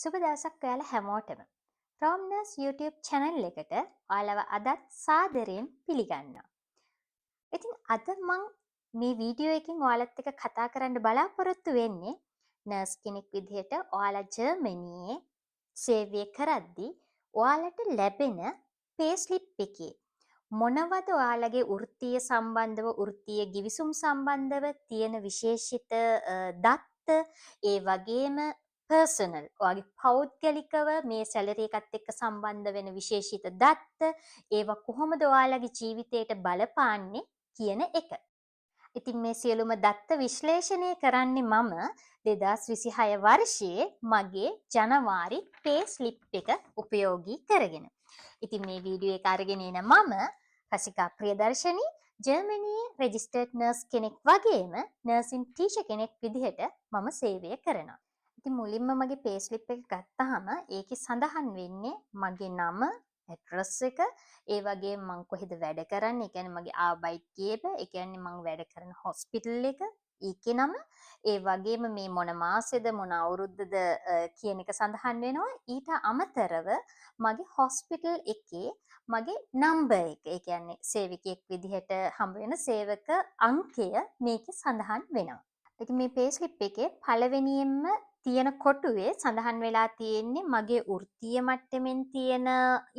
සුබ දවසක් ඔයාලා හැමෝටම. ප්‍රෝම්නර්ස් YouTube channel එකට ඔයාලව අදත් සාදරයෙන් පිළිගන්නවා. ඉතින් අද මම මේ වීඩියෝ එකෙන් ඔයාලත් එක්ක කතා කරන්න බලාපොරොත්තු වෙන්නේ නර්ස් කෙනෙක් විදිහට ඔයාලා ජර්මනියේ සේවය කරද්දී ඔයාලට ලැබෙන පේස්ලිප් එකේ මොනවද ඔයාලගේ වෘත්තීය සම්බන්ධව වෘත්තීය ගිවිසුම් සම්බන්ධව තියෙන විශේෂිත දත්ත ඒ වගේම පර්සනල් ඔයාගේ පෞද්ගලිකව මේ සැලරි එකත් එක්ක සම්බන්ධ වෙන විශේෂිත දත්ත ඒවා කොහොමද ඔයාලගේ ජීවිතයට බලපාන්නේ කියන එක. ඉතින් මේ සියලුම දත්ත විශ්ලේෂණය කරන්නේ මම 2026 වර්ෂයේ මගේ ජනවාරි පේ ස්ලිප් එක උපයෝගී කරගෙන. ඉතින් මේ වීඩියෝ එක අරගෙන එන මම රසිකා ප්‍රියදර්ශනී ජර්මනියේ රෙජිස්ටර්ඩ් නර්ස් කෙනෙක් වගේම නර්සින් ටීචර් කෙනෙක් විදිහට මම සේවය කරනවා. ඉතින් මුලින්ම මගේ පේ ස්ලිප් එක ගත්තාම ඒකේ සඳහන් වෙන්නේ මගේ නම, ඇඩ්‍රස් එක, ඒ වගේම මම කොහෙද වැඩ කරන්නේ, ඒ කියන්නේ මගේ ආබයිට්ගේබ, ඒ කියන්නේ මම වැඩ කරන හොස්පිටල් එක, ඒකේ නම, ඒ වගේම මේ මොන මාසෙද මොන අවුරුද්දද කියන එක සඳහන් වෙනවා. ඊට අමතරව මගේ හොස්පිටල් එකේ මගේ නම්බර් එක, ඒ කියන්නේ සේවකයෙක් විදිහට හම්බ වෙන සේවක අංකය මේකේ සඳහන් වෙනවා. ඉතින් මේ පේ ස්ලිප් එකේ පළවෙනියෙන්ම තියෙන කොටුවේ සඳහන් වෙලා තියෙන්නේ මගේ වෘත්තීය මට්ටමින් තියෙන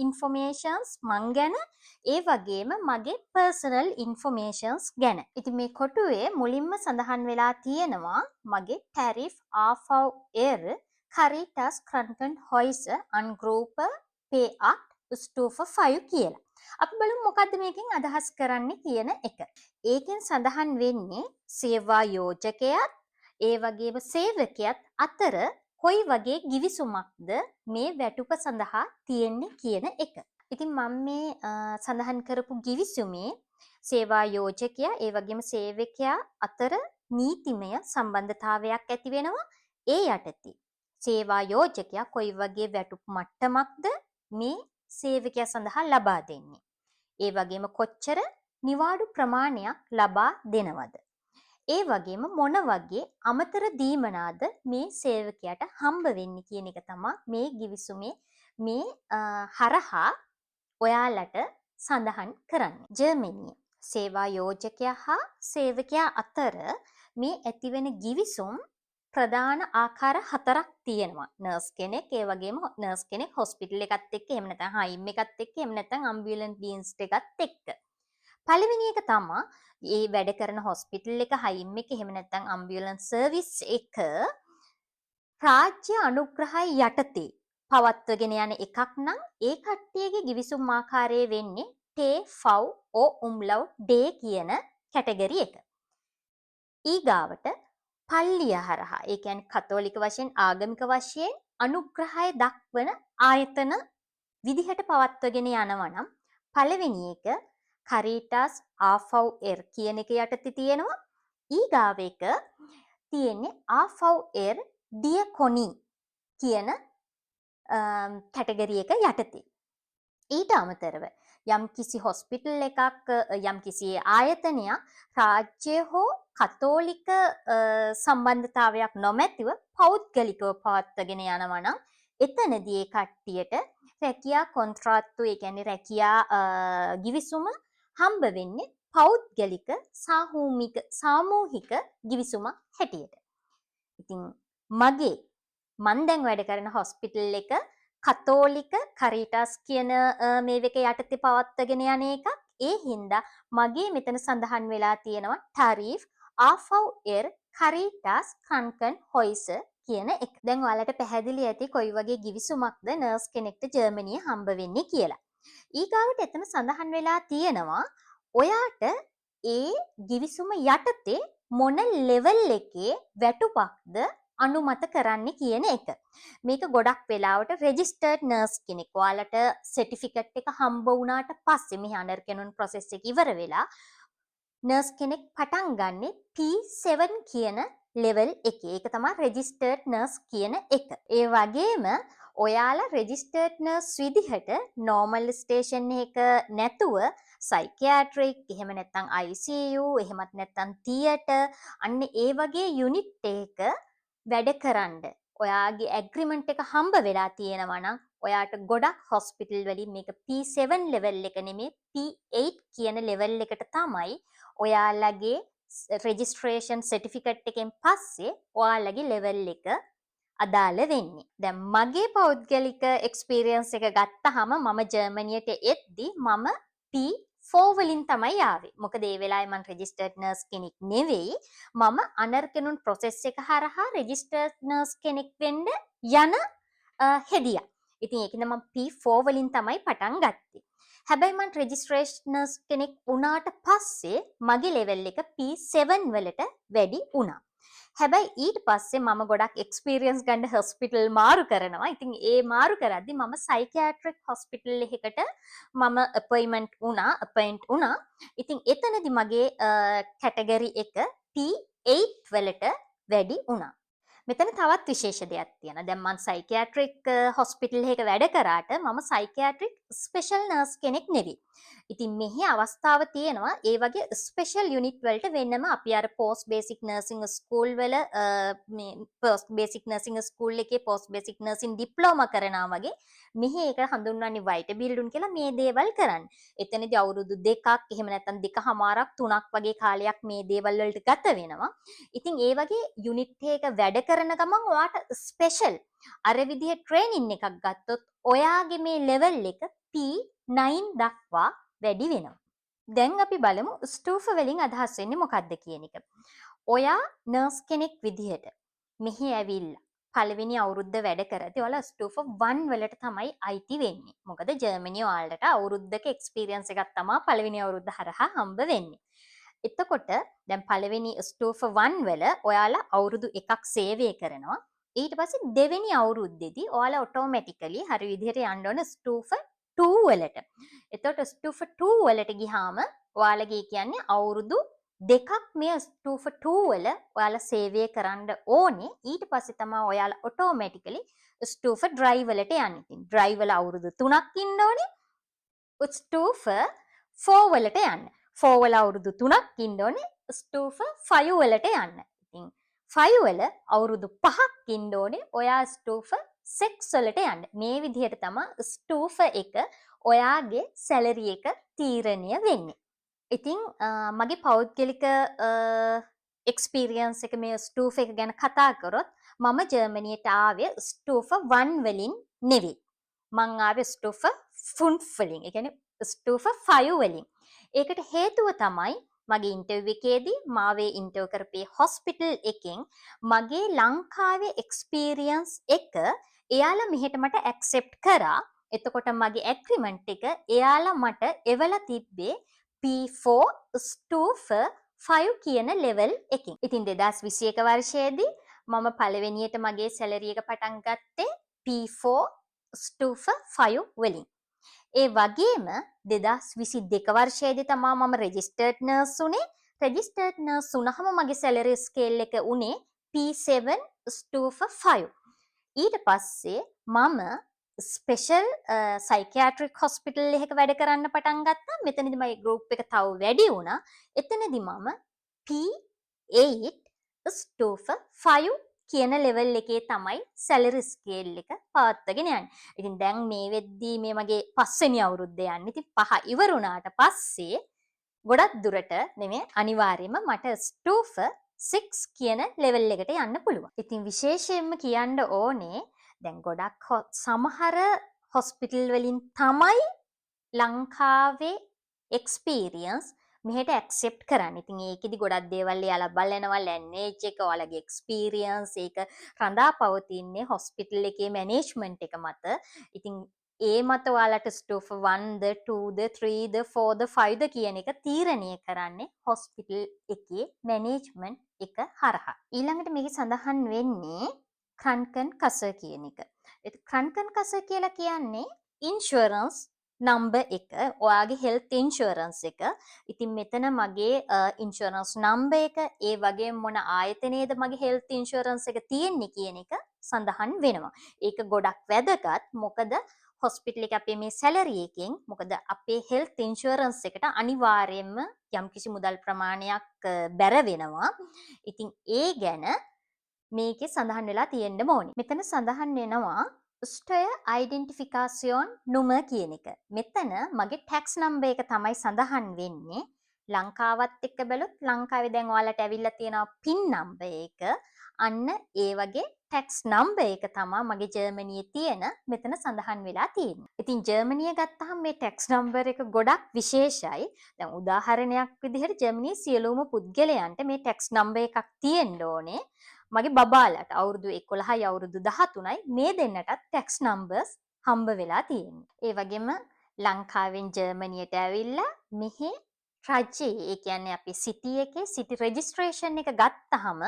ඉන්ෆෝමේෂන්ස් මං ගැන, ඒ වගේම මගේ පර්සනල් ඉන්ෆෝමේෂන්ස් ගැන. ඉතින් මේ කොටුවේ මුලින්ම සඳහන් වෙලා තියෙනවා මගේ tariff ආෆව් එර් Caritas Krankenhäuser Angruppe P8 Stufe 5 කියලා. අපි බලමු මොකද්ද මේකෙන් අදහස් කරන්නේ කියන එක. ඒකෙන් සඳහන් වෙන්නේ සේවා යෝජකයාත් ඒ වගේම සේවකයාත් අතර කොයි වගේ ගිවිසුමක්ද මේ වැටුප සඳහා තියෙන්නේ කියන එක. ඉතින් මම මේ සඳහන් කරපු ගිවිසුමේ සේවා යෝජකයා ඒ වගේම සේවකයා අතර නීතිමය සම්බන්ධතාවයක් ඇති වෙනවා. ඒ යටතේ සේවා යෝජකයා කොයි වගේ වැටුප් මට්ටමක්ද මේ සේවකයා සඳහා ලබා දෙන්නේ. ඒ වගේම කොච්චර නිවාඩු ප්‍රමාණයක් ලබා දෙනවද? ඒ වගේම මොන වගේ අමතර දීමනාද මේ සේවකයාට හම්බ වෙන්නේ කියන එක තමයි මේ ගිවිසුමේ මේ හරහා ඔයාලට සඳහන් කරන්නේ. ජර්මනියේ සේවා යෝජකයා හා සේවකයා අතර මේ ඇතිවෙන ගිවිසුම් ප්‍රධාන ආකාර 4ක් තියෙනවා. නර්ස් කෙනෙක්, ඒ වගේම නර්ස් කෙනෙක් හොස්පිටල් එකත් එක්ක, එහෙම නැත්නම් හයිම් එකත් එක්ක, එහෙම නැත්නම් ඇම්බියුලන්ස් ඩීන්ස්ට් එකත් එක්ක. පළවෙනි එක තමයි මේ වැඩ කරන හොස්පිටල් එක, හයිම් එක, එහෙම නැත්නම් ඇම්බියුලන්ස් සර්විස් එක රාජ්‍ය අනුග්‍රහය යටතේ පවත්වගෙන යන එකක් නම් ඒ කට්ටියගේ ගිවිසුම් ආකාරය වෙන්නේ TV Umlaut D කියන කැටගරි එක. ඊගාවට පල්ලිය හරහා, ඒ කියන්නේ කතෝලික වශයෙන් ආගමික වශයෙන් අනුග්‍රහය දක්වන ආයතන විදිහට පවත්වගෙන යනවා නම් පළවෙනි එක Caritas AVR කියන එක යටතේ තියෙනවා. ඊගාව එක තියෙන්නේ AVR Diakoni කියන කැටගරි එක යටතේ. ඊට අමතරව යම් කිසි හොස්පිටල් එකක්, යම් කිසි ආයතනයක් රාජ්‍ය හෝ කතෝලික සම්බන්ධතාවයක් නොමැතිව පෞද්ගලිකව පවත්වාගෙන යනවා නම් එතනදී ඒ කට්ටියට රැකියා කොන්ත්‍රාත්තු, ඒ කියන්නේ රැකියා ගිවිසුම හම්බ වෙන්නේ පෞද්ගලික සාමූහික ගිවිසුමක් හැටියට. ඉතින් මන් දැන් වැඩ කරන හොස්පිටල් එක කතෝලික Caritas කියන මේවක යටතේ පවත්වාගෙන යන එකක්. ඒ හින්දා මගේ මෙතන සඳහන් වෙලා තියෙනවා ටැරිෆ් AVR Caritas Krankenhäuser කියන එක. දැන් ඔයාලට පැහැදිලි ඇති කොයි වගේ ගිවිසුමක්ද නර්ස් කෙනෙක්ට ජර්මනියේ හම්බ වෙන්නේ කියලා. ඊගාවට එතන සඳහන් වෙලා තියෙනවා ඔයාට ඒ ගිවිසුම යටතේ මොන ලෙවල් එකේ වැටුපක්ද අනුමත කරන්න කියන එක. මේක ගොඩක් වෙලාවට රෙජිස්ටර්ඩ් නර්ස් කෙනෙක් ඔයාලට සර්ටිෆිකට් එක හම්බ වුණාට පස්සේ මේ අඬර්කැනුන් ප්‍රොසෙස් එක ඉවර වෙලා නර්ස් කෙනෙක් පටන් ගන්නෙ P7 කියන ලෙවල් එකේ. ඒක තමයි රෙජිස්ටර්ඩ් නර්ස් කියන එක. ඒ වගේම ඔයාලා රෙජිස්ටර්ඩ් නර්ස් විදිහට නෝමල් ස්ටේෂන් එක නැතුව සයිකියාට්‍රික්, එහෙම නැත්නම් ICU, එහෙමත් නැත්නම් තියටර්, අන්න ඒ වගේ යුනිට් එකක වැඩ කරන්න ඔයාගේ ඇග්‍රීමන්ට් එක හම්බ වෙලා තියෙනවා නම් ඔයාට ගොඩක් හොස්පිටල් වලින් මේක P7 level එක නෙමෙයි P8 කියන level එකට තමයි ඔයාලගේ registration certificate එකෙන් පස්සේ ඔයාලගේ level එක අදාළ වෙන්නේ. දැන් මගේ පෞද්ගලික එක්ස්පීරියන්ස් එක ගත්තාම මම ජර්මනියට එද්දි මම P4 වලින් තමයි ආවේ. මොකද ඒ වෙලාවේ මම රෙජිස්ටර්ඩ් නර්ස් කෙනෙක් නෙවෙයි. මම අනර්කනුන් ප්‍රොසෙස් එක හරහා රෙජිස්ටර්ඩ් නර්ස් කෙනෙක් වෙන්න යන හෙදියා. ඉතින් ඒකින්ද මම P4 වලින් තමයි පටන් ගත්තේ. හැබැයි මම රෙජිස්ට්‍රේෂන් නර්ස් කෙනෙක් වුණාට පස්සේ මගේ ලෙවල් එක P7 වලට වැඩි වුණා. හැබැයි ඊට පස්සේ මම ගොඩක් එක්ස්පීරියන්ස් ගන්න හොස්පිටල් මාරු කරනවා. ඉතින් ඒ මාරු කරද්දි මම සයිකියාට්‍රික් හොස්පිටල් එකකට මම අපොයින්ට් වුණා. ඉතින් එතනදි මගේ කැටගරි එක P8 වලට වැඩි වුණා. මෙතන තවත් විශේෂ දෙයක් තියෙනවා. දැන් මම සයිකියාට්‍රික් හොස්පිටල් එකක වැඩ කරාට මම සයිකියාට්‍රික් ස්පෙෂල් නර්ස් කෙනෙක් නෙවෙයි. ඉතින් මෙහි අවස්ථාව තියෙනවා ඒ වගේ ස්පෙෂල් යුනිට් වලට වෙන්නම අපි අර පෝස්ට් බේසික් නර්සින් ස්කූල් වල මේ පෝස්ට් බේසික් නර්සින් ස්කූල් එකේ පෝස්ට් බේසික් නර්සින් ඩිප්ලෝමා කරනවා වගේ මෙහි ඒක හඳුන්වන්නේ වයිට බිල්ඩුන් කියලා මේ දේවල් කරන්න. එතනදී අවුරුදු 2ක් එහෙම නැත්නම් 2කමාරක් 3ක් වගේ කාලයක් මේ දේවල් වලට ගත වෙනවා. ඉතින් ඒ වගේ යුනිට් එක වැඩ කරන ගමන් ඔයාට ස්පෙෂල් අර විදිහේ ට්‍රේනින් එකක් ගත්තොත් ඔයාගේ මේ ලෙවල් එක P9 දක්වා වැඩි වෙනවා. දැන් අපි බලමු ස්ටූෆ වලින් අදහස් වෙන්නේ මොකක්ද කියන එක. ඔයා නර්ස් කෙනෙක් විදිහට මෙහි ඇවිල්ලා පළවෙනි අවුරුද්ද වැඩ කරද්දී ඔයාලා ස්ටූෆ 1 වලට තමයි අයිති වෙන්නේ. මොකද ජර්මනිය ඔයාලට අවුරුද්දක එක්ස්පීරියන්ස් එකක් තමයි පළවෙනි අවුරුද්ද හරහා හම්බ වෙන්නේ. එතකොට දැන් පළවෙනි ස්ටූෆ 1 වල ඔයාලා අවුරුදු 1ක් සේවය කරනවා. ඊට පස්සේ දෙවෙනි අවුරුද්දේදී ඔයාලා ඔටෝමැටිකලි හරි විදිහට යන්න ඕන ස්ටූෆ 2 වලට. එතකොට ස්ටූෆ 2 වලට ගියාම ඔයාලගේ කියන්නේ අවුරුදු දෙකක් මේ ස්ටූෆ 2 වල ඔයාලා සේවය කරන්න ඕනේ. ඊට පස්සේ තමයි ඔයාලා ඔටෝමැටිකලි ස්ටූෆ ඩ්‍රයිව් වලට යන්නේ. ඉතින් ඩ්‍රයිව් වල අවුරුදු 3ක් ඉන්න ඕනේ. ස්ටූෆ 4 වලට යන්න. 4 වල අවුරුදු 3ක් ඉන්න ඕනේ. ස්ටූෆ 5 වලට යන්න. ඉතින් 5 වල අවුරුදු 5ක් ඉන්න ඕනේ. ඔයා ස්ටූෆ 6 වලට යන්න. මේ විදිහට තමයි ස්ටූෆ එක ඔයාගේ සැලරි එක තීරණය වෙන්නේ. ඉතින් මගේ පෞද්ගලික එක්ස්පීරියන්ස් එක මේ ස්ටූෆ එක ගැන කතා කරොත් මම ජර්මනියට ආවේ ස්ටූෆ 1 වලින් නෙවෙයි. මං ආවේ ස්ටූෆ 5 වලින්. ඒ කියන්නේ ස්ටූෆ 5 වලින්. ඒකට හේතුව තමයි මගේ ඉන්ටර්විව් එකේදී මාවේ ඉන්ටර්ව් කරපේ හොස්පිටල් එකෙන් මගේ ලංකාවේ එක්ස්පීරියන්ස් එක එයාලා මෙහෙට මට ඇක්සෙප්ට් කරා. එතකොට මගේ ඇග්‍රීමන්ට් එක එයාලා මට එවලා තිබ්බේ P4 ස්ටූෆ 5 කියන ලෙවල් එකකින්. ඉතින් 2021 වර්ෂයේදී මම පළවෙනියට මගේ සැලරි එක පටන් ගත්තේ P4 ස්ටූෆ 5 වලින්. ඒ වගේම 2022 වර්ෂයේදී තමයි මම රෙජිස්ටර්ඩ් නර්ස් උනේ. රෙජිස්ටර්ඩ් නර්ස් වුණාම මගේ සැලරි ස්කේල් එක උනේ P7 ස්ටූෆ 5. ඊට පස්සේ මම ස්පෙෂල් සයිකියාට්‍රික් හොස්පිටල් එකක වැඩ කරන්න පටන් ගත්තා. මෙතනදී මගේ ගෲප් එක තව වැඩි වුණා. එතනදී මම P8 ස්ටූෆ 5 කියන ලෙවල් එකේ තමයි සැලරි ස්කේල් එක පවත්වාගෙන යන්නේ. ඉතින් දැන් මේ වෙද්දී මේ මගේ 5 වෙනි අවුරුද්ද යන්නේ. ඉතින් 5 ඉවර වුණාට පස්සේ ගොඩක් දුරට නෙමෙයි අනිවාර්යයෙන්ම මට ස්ටූෆ 6 කියන ලෙවල් එකට යන්න පුළුවන්. ඉතින් විශේෂයෙන්ම කියන්න ඕනේ දැන් ගොඩක් සමහර හොස්පිටල් වලින් තමයි ලංකාවේ එක්ස්පීරියන්ස් මෙහෙට ඇක්සෙප්ට් කරන්න. ඉතින් ඒකෙදි ගොඩක් දේවල් එයාලා බලනවා ලැන්ග්වේජ් එක, ඔයාලගේ එක්ස්පීරියන්ස් ඒක රඳා පවතින්නේ හොස්පිටල් එකේ මැනේජ්මන්ට් එක මත. ඉතින් ඒ මත ඔයාලට ස්ටූෆ 1ද 2ද 3ද 4ද 5ද කියන එක තීරණය කරන්නේ හොස්පිටල් එකේ මැනේජ්මන්ට් එක හරහා. ඊළඟට මේක සඳහන් වෙන්නේ ක්‍රන්කන් කස කියන එක. ක්‍රන්කන් කස කියලා කියන්නේ ඉන්ෂුරන්ස් නම්බර් එක, ඔයාගේ හෙල්ත් ඉන්ෂුරන්ස් එක. ඉතින් මෙතන මගේ ඉන්ෂුරන්ස් නම්බර් එක, ඒ වගේම මොන ආයතනයේද මගේ හෙල්ත් ඉන්ෂුරන්ස් එක තියෙන්නේ කියන එක සඳහන් වෙනවා. ඒක ගොඩක් වැදගත්. මොකද හොස්පිටල් එක අපේ මේ සැලරි එකෙන්, මොකද අපේ හෙල්ත් ඉන්ෂුරන්ස් එකට අනිවාර්යයෙන්ම යම්කිසි මුදල් ප්‍රමාණයක් බැර වෙනවා. ඉතින් ඒ ගැන මේකේ සඳහන් වෙලා තියෙන්න ඕනේ. මෙතන සඳහන් වෙනවා ස්ටය අයිඩෙන්ටිෆිකාසියෝන් නුමර් කියන එක. මෙතන මගේ ටැක්ස් නම්බර් එක තමයි සඳහන් වෙන්නේ. ලංකාවත් එක්ක බැලුවොත් ලංකාවේ දැන් ඔයාලට ඇවිල්ලා තියෙනවා පින් නම්බර් එක. අන්න ඒ වගේ ටැක්ස් නම්බර් එක තමයි මගේ ජර්මනියේ තියෙන මෙතන සඳහන් වෙලා තියෙන්නේ. ඉතින් ජර්මනිය ගත්තාම මේ ටැක්ස් නම්බර් එක ගොඩක් විශේෂයි. දැන් උදාහරණයක් විදිහට ජර්මනියේ සියලුම පුද්ගලයන්ට මේ ටැක්ස් නම්බර් එකක් තියෙන්න ඕනේ. මගේ බබාලට අවුරුදු 11යි අවුරුදු 13යි මේ දෙන්නටත් ටැක්ස් නම්බර්ස් හම්බ වෙලා තියෙන්නේ. ඒ වගේම ලංකාවෙන් ජර්මනියට ඇවිල්ලා මෙහි රජයේ ඒ කියන්නේ අපි සිටි එකේ සිටි රෙජිස්ට්‍රේෂන් එක ගත්තාම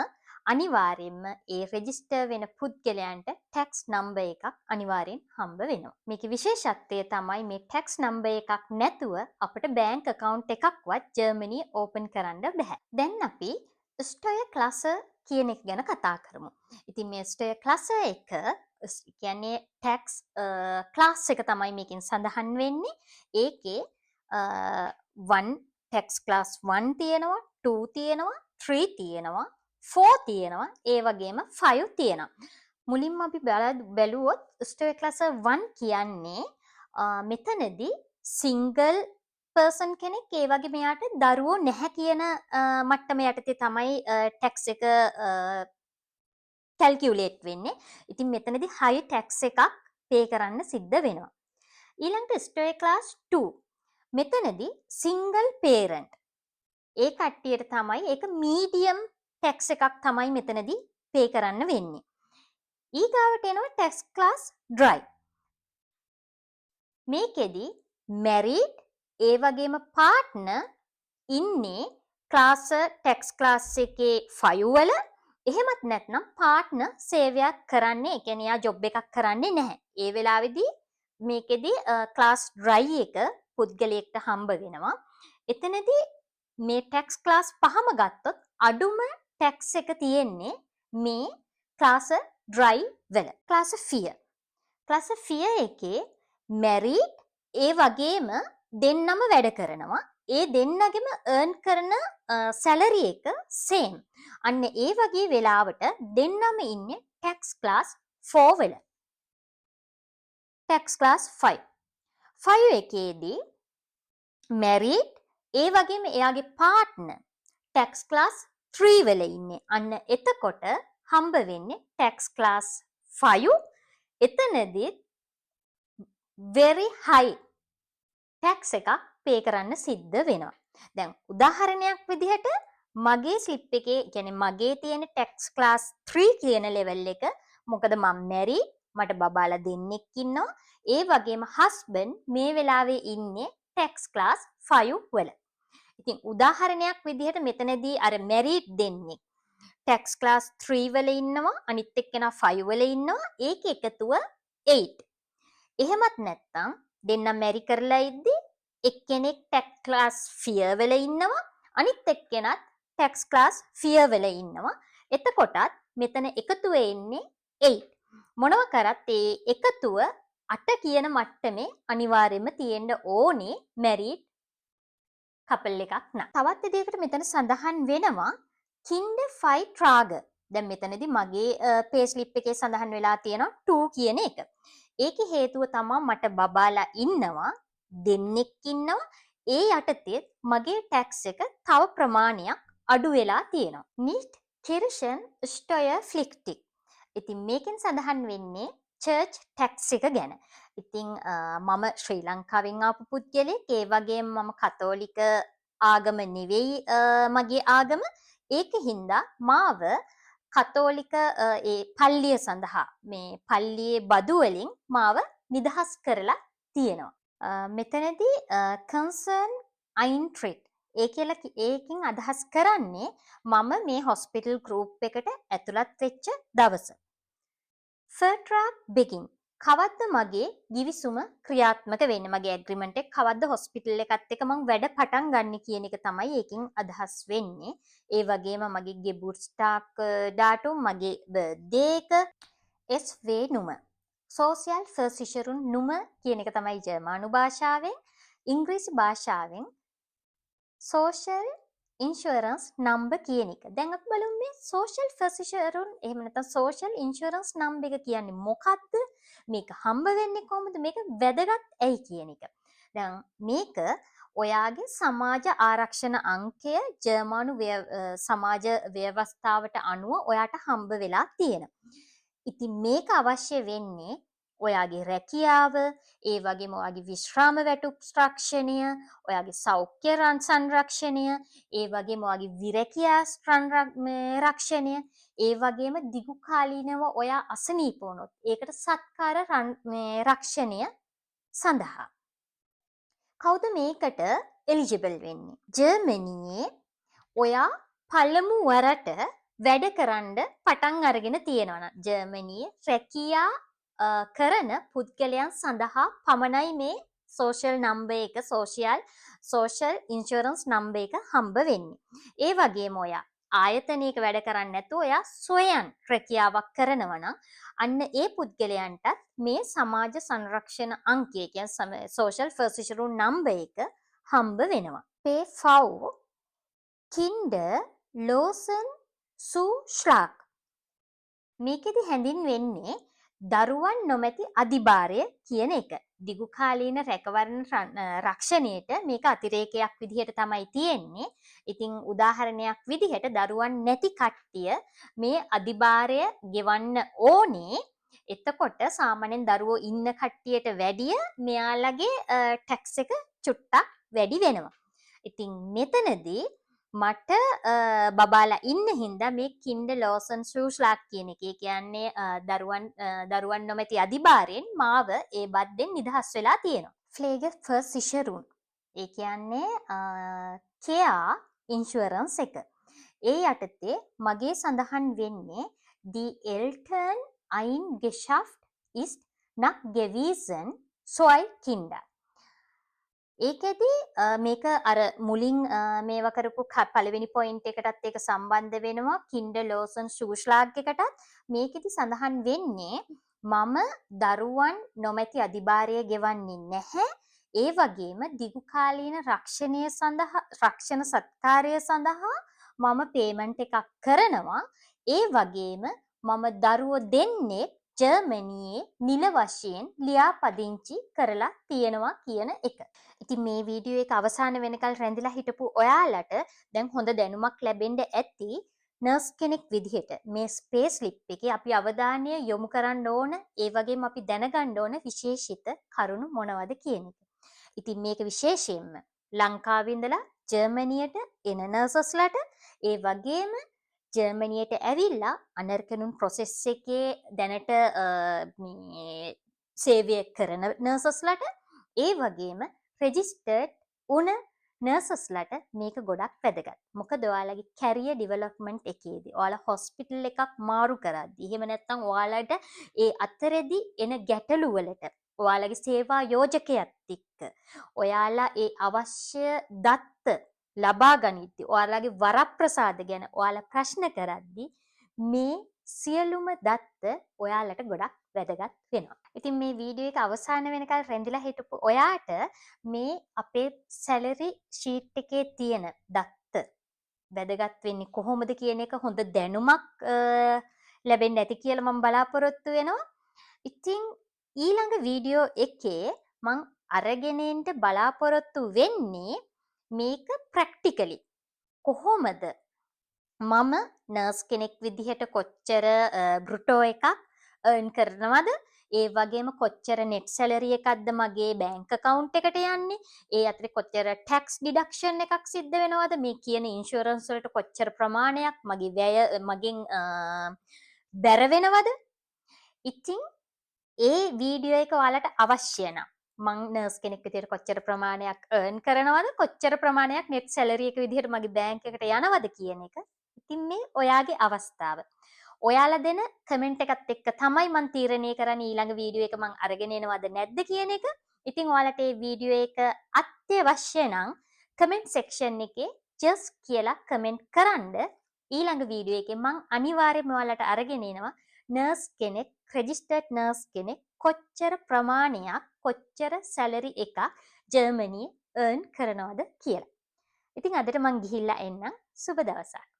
අනිවාර්යයෙන්ම ඒ රෙජිස්ටර් වෙන පුද්ගලයන්ට ටැක්ස් නම්බර් එකක් අනිවාර්යෙන් හම්බ වෙනවා. මේකේ විශේෂත්වය තමයි මේ ටැක්ස් නම්බර් එකක් නැතුව අපිට බැංක් account එකක්වත් ජර්මනියේ ඕපන් කරන්න බෑ. දැන් අපි ස්ටොය ක්ලාස කියන එක ගැන කතා කරමු. ඉතින් මේ ස්ටොය ක්ලාස එක කියන්නේ ටැක්ස් ක්ලාස් එක තමයි මේකෙන් සඳහන් වෙන්නේ. ඒකේ 1 ටැක්ස් ක්ලාස් 1 තියෙනවා, 2 තියෙනවා, 3 තියෙනවා, 4 තියෙනවා, ඒ වගේම 5 තියෙනවා. මුලින්ම අපි බැලුවොත් ස්ටොය ක්ලාස 1 කියන්නේ මෙතනදී සිංගල් පර්සන් කෙනෙක් ඒ වගේ මෙයාට දරුවෝ නැහැ කියන මට්ටම යටතේ තමයි ටැක්ස් එක කැල්කියුලේට් වෙන්නේ. ඉතින් මෙතනදී හයි ටැක්ස් එකක් පේ කරන්න සිද්ධ වෙනවා. ඊළඟට ස්ටොය ක්ලාස් 2. මෙතනදී සිංගල් පේරන්ට්. ඒ කට්ටියට තමයි ඒක මීඩියම් ටැක්ස් එකක් තමයි මෙතනදී පේ කරන්න වෙන්නේ. ඊගාවට එනවා ටැක්ස් ක්ලාස් ඩ්‍රයි. මේකෙදී මැරිඩ් ඒ වගේම පාර්ට්නර් ඉන්නේ ටැක්ස් ක්ලාස් එකේ 5 වල. එහෙමත් නැත්නම් පාර්ට්නර් සේවයක් කරන්නේ, ඒ කියන්නේ යා ජොබ් එකක් කරන්නේ නැහැ. ඒ වෙලාවේදී මේකෙදී ක්ලාස් ඩ්‍රයි එක පුද්ගලයෙක්ට හම්බ වෙනවා. එතනදී මේ ටැක්ස් ක්ලාස් 5ම ගත්තොත් අඩුම ටැක්ස් එක තියෙන්නේ මේ ක්ලාස් ඩ්‍රයි වල. ක්ලාස් 4. ක්ලාස් 4 එකේ මැරිඩ් ඒ වගේම දෙන්නම වැඩ කරනවා. ඒ දෙන්නගෙම earn කරන සැලරි එක සේම්. අන්න ඒ වගේ වෙලාවට දෙන්නම ඉන්නේ ටැක්ස් ක්ලාස් 4 වල. Tax class 5. 5 එකේදී මැරිඩ් ඒ වගේම එයාගේ පාර්ට්නර් ටැක්ස් ක්ලාස් 3 වල ඉන්නේ. අන්න එතකොට හම්බ වෙන්නේ ටැක්ස් ක්ලාස් 5. එතනදී very high ටැක්ස් එකක් පේ කරන්න සිද්ධ වෙනවා. දැන් උදාහරණයක් විදිහට මගේ ස්ලිප් එකේ කියන්නේ මගේ තියෙන ටැක්ස් ක්ලාස් 3 කියන ලෙවල් එක. මොකද මම මැරි, මට බබාලා දෙන්නෙක් ඉන්නවා. ඒ වගේම හස්බන්ඩ් මේ වෙලාවේ ඉන්නේ ටැක්ස් ක්ලාස් 5 වල. ඉතින් උදාහරණයක් විදිහට මෙතනදී අර මැරිඩ් දෙන්නෙක් ටැක්ස් ක්ලාස් 3 වල ඉන්නවා, අනිත් එක්කෙනා 5 වල ඉන්නවා. ඒක එකතුව 8. එහෙමත් නැත්නම් දෙන්න මැරි කරලා ඉද්දි එක්කෙනෙක් ටැක්ස් ක්ලාස් 4 වල ඉන්නවා, අනිත් එක්කෙනත් ටැක්ස් ක්ලාස් 4 වල ඉන්නවා. එතකොටත් මෙතන එකතු වෙන්නේ 8. මොනව කරත් ඒ එකතුව 8 කියන මට්ටමේ අනිවාර්යයෙන්ම තියෙන්න ඕනේ මැරිඩ් කපල් එකක් නම්. තවත් විදිහකට මෙතන සඳහන් වෙනවා කින්ඩ 5 ට්‍රාග. දැන් මෙතනදී මගේ පේ ස්ලිප් එකේ සඳහන් වෙලා තියෙනවා 2 කියන එක. ඒකේ හේතුව තමයි මට බබාලා ඉන්නවා, දෙන්නෙක් ඉන්නවා. ඒ යටතේ මගේ ටැක්ස් එක තව ප්‍රමාණයක් අඩු වෙලා තියෙනවා. නිට් කිර්ෂන් ස්ටොයර් ෆ්ලික්ටික්. ඉතින් මේකෙන් සඳහන් වෙන්නේ චර්ච් ටැක්ස් එක ගැන. ඉතින් මම ශ්‍රී ලංකාවෙන් ආපු පුද්ගලෙක්. ඒ වගේම මම කතෝලික ආගම නෙවෙයි මගේ ආගම. ඒක හින්දා මාව කතෝලික ඒ පල්ලිය සඳහා මේ පල්ලියේ බදු වලින් මාව නිදහස් කරලා තියෙනවා. මෙතනදී කන්සර්න් අයින්ට්‍රිට් ඒකෙන් අදහස් කරන්නේ මම මේ හොස්පිටල් ගෲප් එකට ඇතුළත් වෙච්ච දවස. ෆර්ට්‍රාක් බිගින් කවද්ද මගේ ගිවිසුම ක්‍රියාත්මක වෙන්නේ, මගේ ඇග්‍රීමන්ට් එක කවද්ද හොස්පිටල් එකත් එක්ක මම වැඩ පටන් ගන්න කියන එක තමයි ඒකෙන් අදහස් වෙන්නේ. ඒ වගේම මගේ ගෙබුර්ස්ටාක් ඩාටුම්, මගේ බර්ත්ඩේ එක, SV නුම, සෝෂියල් ෆර්සිෂරුන් නුම කියන එක තමයි ජර්මානු භාෂාවෙන්. ඉංග්‍රීසි භාෂාවෙන් සෝෂල් ඉන්ෂුරන්ස් නම්බර් කියන එක. දැන් අපි බලමු මේ සෝෂල් ෆිසිෂරුන් එහෙම නැත්නම් සෝෂල් ඉන්ෂුරන්ස් නම්බර් එක කියන්නේ මොකක්ද? මේක හම්බ වෙන්නේ කොහොමද? මේක වැදගත් ඇයි කියන එක. දැන් මේක ඔයාගේ සමාජ ආරක්ෂණ අංකය ජර්මනු සමාජ ව්‍යවස්ථාවට අනුව ඔයාට හම්බ වෙලා තියෙනවා. ඉතින් මේක අවශ්‍ය වෙන්නේ ඔයාගේ රැකියාව, ඒ වගේම ඔයාගේ විශ්‍රාම වැටුප් රක්ෂණය, ඔයාගේ සෞඛ්‍ය සංරක්ෂණය, ඒ වගේම ඔයාගේ විරැකියා රක්ෂණය, ඒ වගේම දිගු කාලීනව ඔයා අසනීප වුණොත් ඒකට සත්කාර රක්ෂණය සඳහා. කවුද මේකට එලිජිබල් වෙන්නේ? ජර්මනියේ ඔයා පළමු වරට වැඩ කරන්න පටන් අරගෙන තියෙනවා නම් ජර්මනියේ රැකියා කරන පුද්ගලයන් සඳහා පමණයි මේ සෝෂල් නම්බර් එක සෝෂල් ඉන්ෂුරන්ස් නම්බර් එක හම්බ වෙන්නේ. ඒ වගේම ඔයා ආයතනයක වැඩ කරන්නේ නැතුව ඔයා ස්වයං රැකියාවක් කරනවා නම් අන්න ඒ පුද්ගලයන්ට මේ සමාජ සංරක්ෂණ අංකය කියන්නේ සෝෂල් ෆර්සිෂරු නම්බර් එක හම්බ වෙනවා. PV Kinder Losen Zuschlag මේකෙදි හැඳින්වෙන්නේ දරුවන් නොමැති අධිභාරය කියන එක. දිගු කාලීන රැකවරණ රක්ෂණයට මේක අතිරේකයක් විදිහට තමයි තියෙන්නේ. ඉතින් උදාහරණයක් විදිහට දරුවන් නැති කට්ටිය මේ අධිභාරය ගෙවන්න ඕනේ. එතකොට සාමාන්‍යයෙන් දරුවෝ ඉන්න කට්ටියට වැඩිය මෙයාලගේ ටැක්ස් එක චුට්ටක් වැඩි වෙනවා. ඉතින් මෙතනදී මට බබාලා ඉන්න හින්දා මේ කින්ඩ ලෝසන් සූස්ලාක් කියන එක කියන්නේ දරුවන් නොමැති අධිභාරයෙන් මාව ඒ බද්දෙන් නිදහස් වෙලා තියෙනවා. ෆ්ලේගර් ෆර්සිෂරුන් ඒ කියන්නේ කෙයා ඉන්ෂුරන්ස් එක. ඒ යටතේ මගේ සඳහන් වෙන්නේ die Eltern Eingeschaft ist nach gewiesen zwei Kinder. ඒකෙදි මේක අර මුලින් මේව කරපු පළවෙනි පොයින්ට් එකටත් ඒක සම්බන්ධ වෙනවා කින්ඩර් ලෝසන් ෂූස්ලාග් එකටත් මේකෙදි සඳහන් වෙන්නේ මම දරුවන් නොමැති අධිභාරය ගෙවන්නේ නැහැ ඒ වගේම දිගු කාලීන රක්ෂණය සඳහා රක්ෂණ සත්කාරය සඳහා මම පේමන්ට් එකක් කරනවා ඒ වගේම මම දරුවෝ දෙන්නේ ජර්මනියේ නිල වශයෙන් ලියාපදිංචි කරලා තියෙනවා කියන එක. ඉතින් මේ වීඩියෝ එක අවසාන වෙනකල් රැඳිලා හිටපු ඔයාලට දැන් හොඳ දැනුමක් ලැබෙන්න ඇති නර්ස් කෙනෙක් විදිහට මේ ස්පේස් ලිප් එකේ අපි අවධානය යොමු කරන්න ඕන ඒ වගේම අපි දැනගන්න ඕන විශේෂිත කරුණු මොනවද කියන එක. ඉතින් මේක විශේෂයෙන්ම ලංකාවේ ඉඳලා ජර්මනියට එන නර්සස්ලාට ඒ වගේම ජර්මනියට ඇවිල්ලා අනර්කනුන් ප්‍රොසෙස් එකේ දැනට සේවය කරන නර්සස්ලාට ඒ වගේම රෙජිස්ටර්ඩ් උන නර්සස්ලාට මේක ගොඩක් වැදගත්. මොකද ඔයාලගේ කැරියර් ඩෙවලොප්මන්ට් එකේදී ඔයාලා හොස්පිටල් එකක් මාරු කරද්දී එහෙම නැත්නම් ඔයාලට ඒ අතරෙදි එන ගැටලු වලට ඔයාලගේ සේවා යෝජකයත් එක්ක ඔයාලා ඒ අවශ්‍ය දත්ත ලබා ගනිද්දී ඔයාලගේ වරප්‍රසාද ගැන ඔයාලා ප්‍රශ්න කරද්දී මේ සියලුම දත්ත ඔයාලට ගොඩක් වැදගත් වෙනවා. ඉතින් මේ වීඩියෝ එක අවසාන වෙනකල් රැඳිලා හිටපු ඔයාට මේ අපේ සැලරි ෂීට් එකේ තියෙන දත්ත වැදගත් වෙන්නේ කොහොමද කියන එක හොඳ දැනුමක් ලැබෙන්න ඇති කියලා මම බලාපොරොත්තු වෙනවා. ඉතින් ඊළඟ වීඩියෝ එකේ මං අරගෙන එන්න බලාපොරොත්තු වෙන්නේ මේක ප්‍රැක්ටිකලි කොහොමද මම නර්ස් කෙනෙක් විදිහට කොච්චර බෘටෝ එකක් earn කරනවද ඒ වගේම කොච්චර net salary එකක්ද මගේ bank account එකට යන්නේ ඒ අතරේ කොච්චර tax deduction එකක් සිද්ධ වෙනවද මේ කියන insurance වලට කොච්චර ප්‍රමාණයක් මගේ වැය මගෙන් බැර වෙනවද ඉතින් ඒ වීඩියෝ එක ඔයාලට අවශ්‍ය නම් මං නර්ස් කෙනෙක් විදිහට කොච්චර ප්‍රමාණයක් earn කරනවද කොච්චර ප්‍රමාණයක් net salary එක විදිහට මගේ bank එකට යනවද කියන එක ඉතින් මේ ඔයාගේ අවස්ථාව. ඔයාලා දෙන කමෙන්ට් එකත් එක්ක තමයි මම තීරණය කරන්නේ ඊළඟ වීඩියෝ එක මම අරගෙන එනවද නැද්ද කියන එක. ඉතින් ඔයාලට මේ වීඩියෝ එක අත්‍යවශ්‍ය නම් කමෙන්ට් සෙක්ෂන් එකේ just කියලා කමෙන්ට් කරන්න. ඊළඟ වීඩියෝ එකේ මම අනිවාර්යයෙන්ම ඔයාලට අරගෙන එනවා නර්ස් කෙනෙක් රෙජිස්ටර්ඩ් නර්ස් කෙනෙක් කොච්චර ප්‍රමාණයක් කොච්චර සැලරි එකක් ජර්මනියේ earn කරනවද කියලා. ඉතින් අදට මං ගිහිල්ලා එන්නම්. සුබ දවසක්.